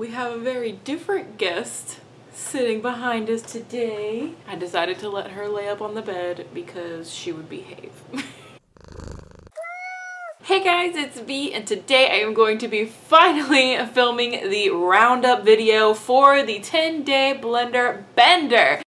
We have a very different guest sitting behind us today. I decided to let her lay up on the bed because she would behave. Hey guys, it's V, and today I am going to be finally filming the roundup video for the 10-day blender bender.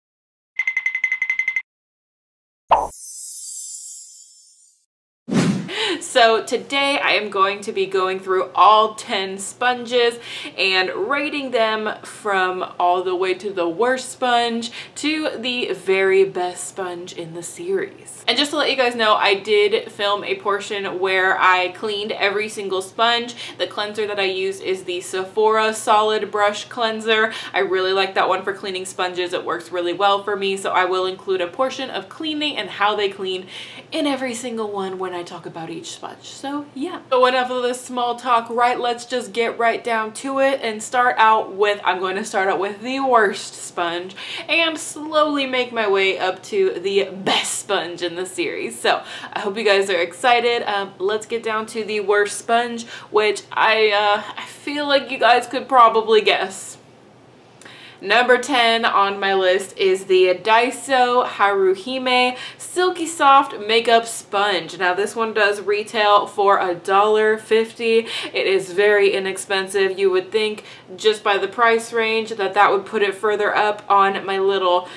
So today I am going to be going through all 10 sponges and rating them from all the way to the worst sponge to the very best sponge in the series. And just to let you guys know, I did film a portion where I cleaned every single sponge. The cleanser that I use is the Sephora Solid Brush Cleanser. I really like that one for cleaning sponges. It works really well for me, so I will include a portion of cleaning and how they clean in every single one when I talk about each sponge. So yeah. So enough of this small talk, right? Let's just get right down to it and I'm going to start out with the worst sponge and slowly make my way up to the best sponge in the series. So I hope you guys are excited. Let's get down to the worst sponge, which I feel like you guys could probably guess. Number 10 on my list is the Daiso Haruhime Silky Soft Makeup Sponge. Now this one does retail for $1.50. It is very inexpensive. You would think just by the price range that would put it further up on my little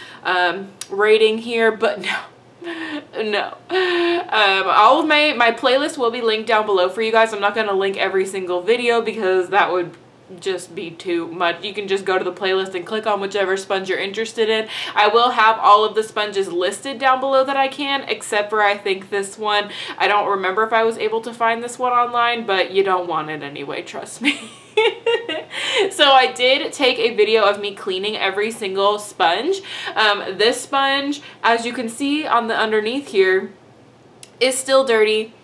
rating here, but no. No. All of my playlist will be linked down below for you guys. I'm not going to link every single video because that would just be too much. You can just go to the playlist and click on whichever sponge you're interested in. I will have all of the sponges listed down below that I can, except for I think this one. I don't remember if I was able to find this one online, but you don't want it anyway, trust me. So I did take a video of me cleaning every single sponge. This sponge, as you can see on the underneath here, is still dirty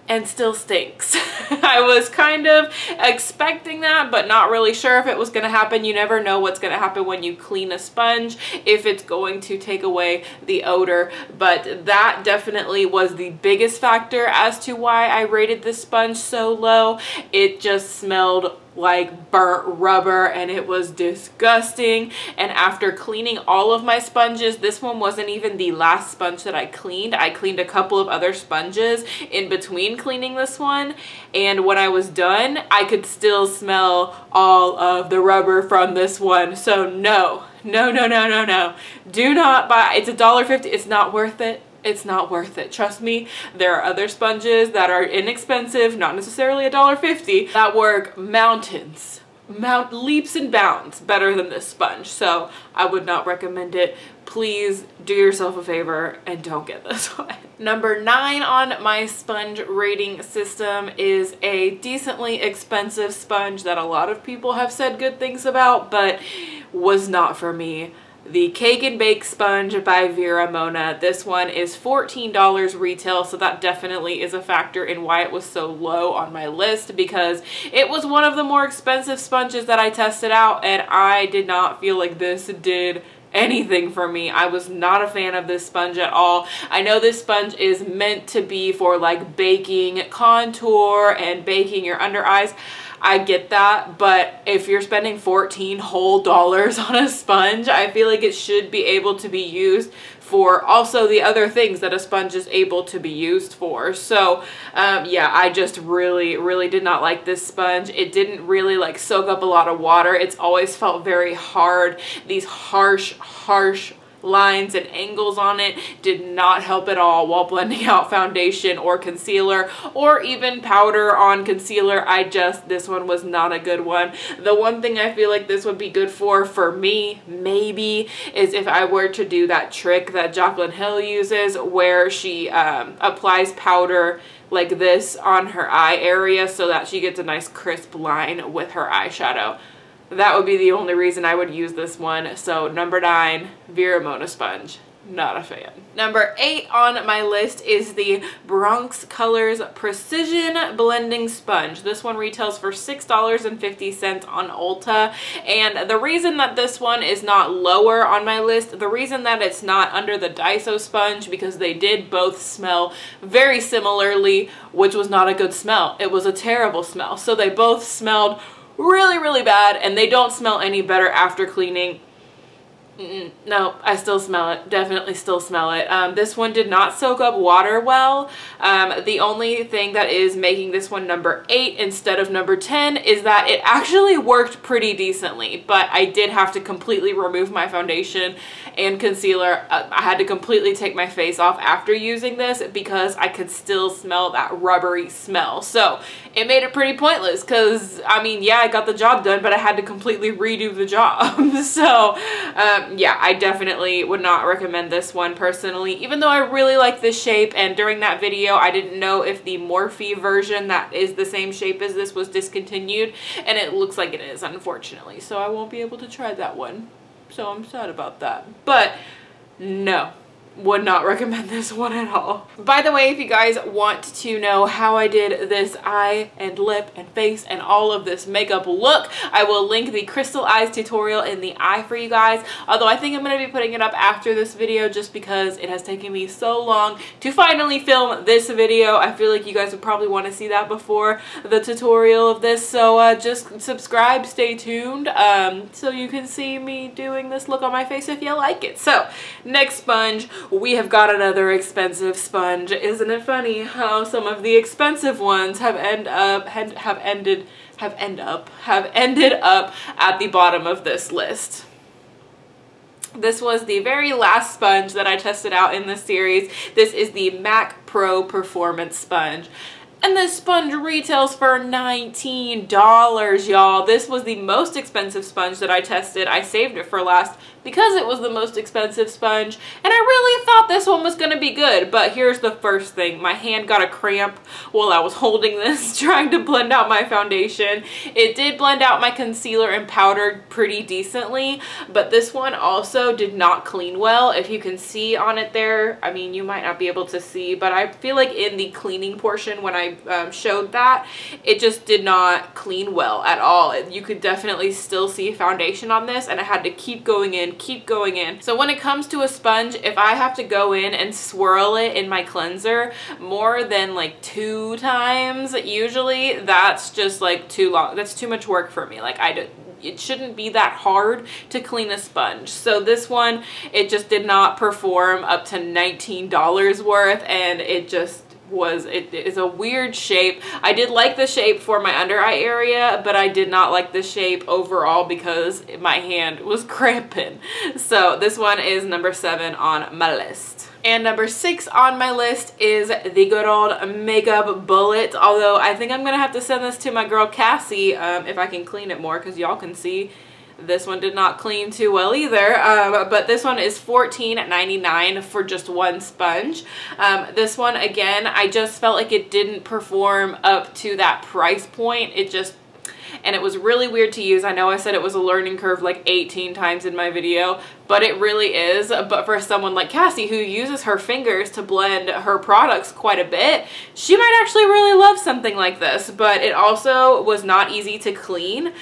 and still stinks. I was kind of expecting that, but not really sure if it was going to happen. You never know what's going to happen when you clean a sponge, if it's going to take away the odor. But that definitely was the biggest factor as to why I rated this sponge so low. It just smelled like burnt rubber and it was disgusting. And after cleaning all of my sponges, this one wasn't even the last sponge that I cleaned. I cleaned a couple of other sponges in between cleaning this one, and when I was done I could still smell all of the rubber from this one. So no, no, no, no, no, no. Do not buy. It's $1.50. It's not worth it. It's not worth it. Trust me, there are other sponges that are inexpensive, not necessarily $1.50, that work leaps and bounds better than this sponge. So I would not recommend it. Please do yourself a favor and don't get this one. Number 9 on my sponge rating system is a decently expensive sponge that a lot of people have said good things about, but was not for me. The Cake and Bake Sponge by Vera Mona. This one is $14 retail, so that definitely is a factor in why it was so low on my list, because it was one of the more expensive sponges that I tested out, and I did not feel like this did anything for me. I was not a fan of this sponge at all. I know this sponge is meant to be for like baking contour and baking your under eyes. I get that, but if you're spending $14 whole on a sponge, I feel like it should be able to be used for also the other things that a sponge is able to be used for. So yeah, I just really did not like this sponge. It didn't really like soak up a lot of water. It's always felt very hard. These harsh lines and angles on it did not help at all while blending out foundation or concealer or even powder on concealer. This one was not a good one. The one thing I feel like this would be good for me, maybe, is if I were to do that trick that Jaclyn Hill uses where she applies powder like this on her eye area so that she gets a nice crisp line with her eyeshadow. That would be the only reason I would use this one. So number 9, Vera Mona sponge. Not a fan. Number 8 on my list is the Bronx Colors Precision Blending Sponge. This one retails for $6.50 on Ulta. And the reason that this one is not lower on my list, the reason that it's not under the Daiso sponge, because they did both smell very similarly, which was not a good smell. It was a terrible smell. So they both smelled really, really bad, and they don't smell any better after cleaning. No, I still smell it. Definitely still smell it. This one did not soak up water well. The only thing that is making this one number 8 instead of number 10 is that it actually worked pretty decently, but I did have to completely remove my foundation and concealer. I had to completely take my face off after using this because I could still smell that rubbery smell. So it made it pretty pointless because, I mean, yeah, I got the job done, but I had to completely redo the job. So, yeah, I definitely would not recommend this one personally, even though I really like this shape. And during that video, I didn't know if the Morphe version that is the same shape as this was discontinued, and it looks like it is, unfortunately. So I won't be able to try that one. So I'm sad about that. But no, would not recommend this one at all. By the way, if you guys want to know how I did this eye and lip and face and all of this makeup look, I will link the crystal eyes tutorial in the eye for you guys. Although I think I'm going to be putting it up after this video just because it has taken me so long to finally film this video. I feel like you guys would probably want to see that before the tutorial of this. So just subscribe, stay tuned, so you can see me doing this look on my face if you like it. So next sponge, we have got another expensive sponge. Isn't it funny how some of the expensive ones have ended up at the bottom of this list? This was the very last sponge that I tested out in this series. This is the MAC Pro Performance Sponge. And this sponge retails for $19, y'all. This was the most expensive sponge that I tested. I saved it for last because it was the most expensive sponge, and I really thought this one was gonna be good. But here's the first thing. My hand got a cramp while I was holding this, trying to blend out my foundation. It did blend out my concealer and powder pretty decently, but this one also did not clean well. If you can see on it there, I mean, you might not be able to see, but I feel like in the cleaning portion when I showed that, it just did not clean well at all. You could definitely still see foundation on this, and I had to keep going in. So when it comes to a sponge, if I have to go in and swirl it in my cleanser more than like 2 times, usually that's just like too long. That's too much work for me. Like it shouldn't be that hard to clean a sponge. So this one, it just did not perform up to $19 worth, and it just it is a weird shape. I did like the shape for my under eye area, but I did not like the shape overall because my hand was cramping. So this one is number 7 on my list. And number 6 on my list is the good old Makeup Bullet. Although I think I'm gonna have to send this to my girl Cassie if I can clean it more, because y'all can see this one did not clean too well either, but this one is $14.99 for just one sponge. This one, again, I just felt like it didn't perform up to that price point. And it was really weird to use. I know I said it was a learning curve like 18 times in my video, but it really is. But for someone like Cassie, who uses her fingers to blend her products quite a bit, she might actually really love something like this. But it also was not easy to clean,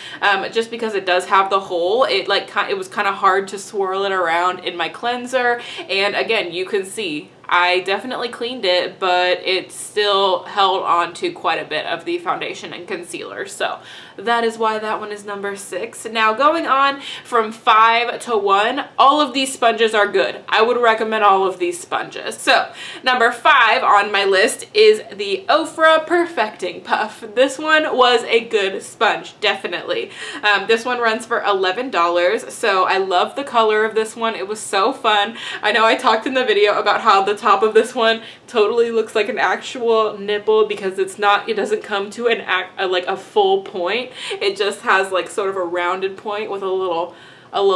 just because it does have the hole. It was kind of hard to swirl it around in my cleanser. And again, you can see I definitely cleaned it, but it still held on to quite a bit of the foundation and concealer. So that is why that one is number 6. Now going on from 5 to 1, all of these sponges are good. I would recommend all of these sponges. So number 5 on my list is the Oprah Perfecting Puff. This one was a good sponge, definitely. This one runs for $11. So I love the color of this one. It was so fun. I know I talked in the video about how the top of this one totally looks like an actual nipple because it doesn't come to like a full point. It just has like sort of a rounded point with a little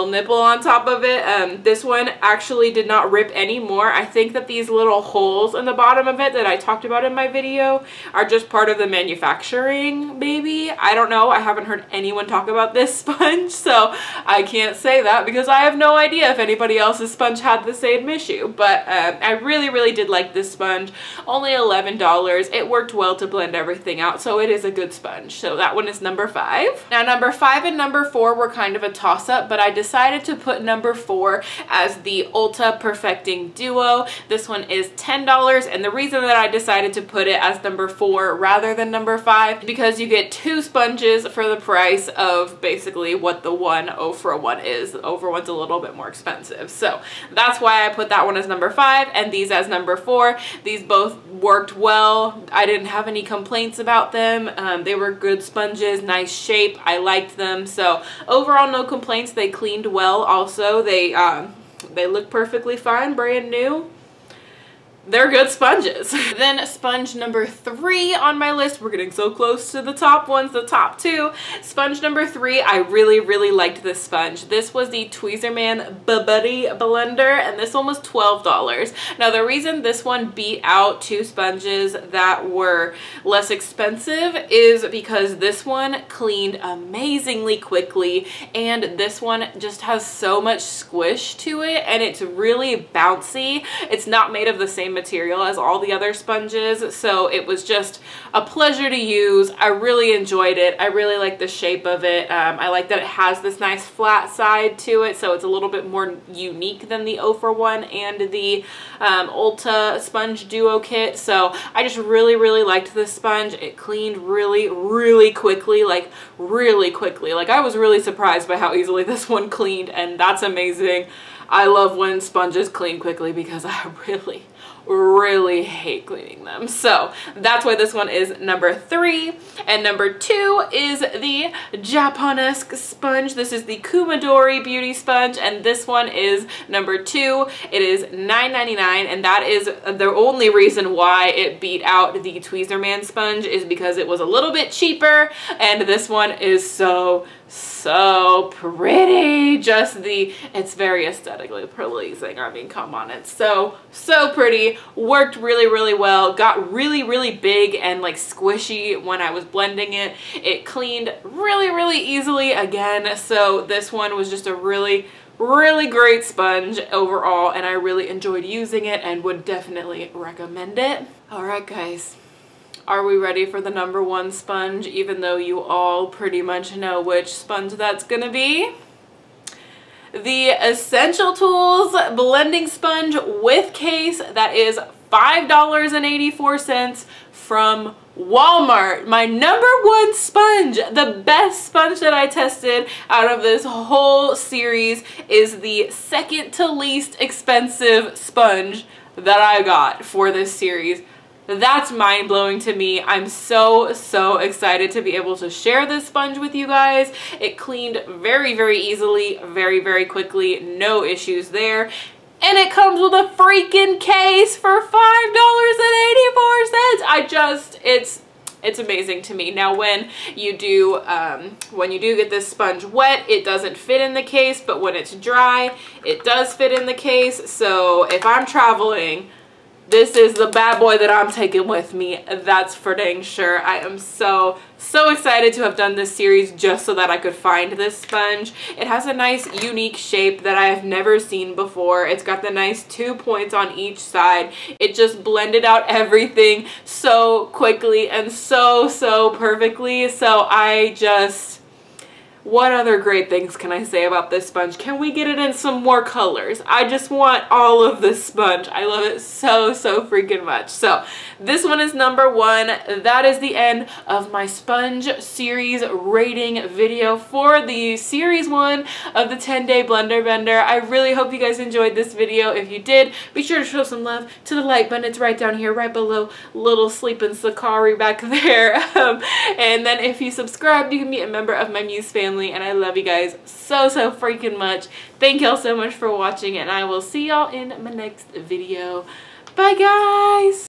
nipple on top of it. This one actually did not rip anymore. I think that these little holes in the bottom of it that I talked about in my video are just part of the manufacturing, maybe. I don't know. I haven't heard anyone talk about this sponge, so I can't say that because I have no idea if anybody else's sponge had the same issue. But I really, really did like this sponge. Only $11. It worked well to blend everything out, so it is a good sponge. So that one is number 5. Now number 5 and number 4 were kind of a toss-up, but I decided to put number 4 as the Ulta Perfecting Duo. This one is $10, and the reason that I decided to put it as number 4 rather than number 5 because you get 2 sponges for the price of basically what the one Ofra one is. The Ofra one's a little bit more expensive, so that's why I put that one as number 5 and these as number 4. These both worked well. I didn't have any complaints about them. They were good sponges, nice shape. I liked them, so overall no complaints. They cleaned well. Also, they look perfectly fine, brand new. They're good sponges. Then sponge number 3 on my list. We're getting so close to the top ones, the top 2. Sponge number 3, I really liked this sponge. This was the Tweezerman Buddy Blender, and this one was $12. Now the reason this one beat out 2 sponges that were less expensive is because this one cleaned amazingly quickly, and this one just has so much squish to it, and it's really bouncy. It's not made of the same material as all the other sponges, so it was just a pleasure to use. I really enjoyed it. I really like the shape of it. I like that it has this nice flat side to it, so it's a little bit more unique than the Ofra one and the Ulta Sponge Duo Kit. So I just really liked this sponge. It cleaned really quickly, like really quickly. Like I was really surprised by how easily this one cleaned, and that's amazing. I love when sponges clean quickly because I really hate cleaning them. So that's why this one is number 3. And number 2 is the Japonesque Sponge. This is the Kumadori Beauty Sponge, and this one is number 2. It is $9.99, and that is the only reason why it beat out the Tweezerman sponge is because it was a little bit cheaper, and this one is so pretty. Just it's very aesthetically pleasing. I mean, come on, it's so pretty. Worked really well. Got really big and like squishy when I was blending it. It cleaned really easily again, so this one was just a really great sponge overall, and I really enjoyed using it and would definitely recommend it. Alright guys, are we ready for the number 1 sponge, even though you all pretty much know which sponge that's gonna be? The Essential Tools Blending Sponge with Case. That is $5.84 from Walmart. My number 1 sponge, the best sponge that I tested out of this whole series, is the second to least expensive sponge that I got for this series. That's mind-blowing to me. I'm so excited to be able to share this sponge with you guys. It cleaned very easily, very quickly, no issues there. And it comes with a freaking case for $5.84. It's amazing to me. Now when you do get this sponge wet, it doesn't fit in the case, but when it's dry, it does fit in the case. So if I'm traveling, this is the bad boy that I'm taking with me. That's for dang sure. I am so excited to have done this series just so that I could find this sponge. It has a nice unique shape that I have never seen before. It's got the nice 2 points on each side. It just blended out everything so quickly and so perfectly. So what other great things can I say about this sponge? Can we get it in some more colors? I just want all of this sponge. I love it so freaking much. So this one is number 1. That is the end of my sponge series rating video for the series 1 of the 10-day blender bender. I really hope you guys enjoyed this video. If you did, be sure to show some love to the like button. It's right down here, right below little sleeping Sakari back there. And then if you subscribe, you can be a member of my Muse family. And I love you guys so freaking much. Thank y'all so much for watching, and I will see y'all in my next video. Bye guys!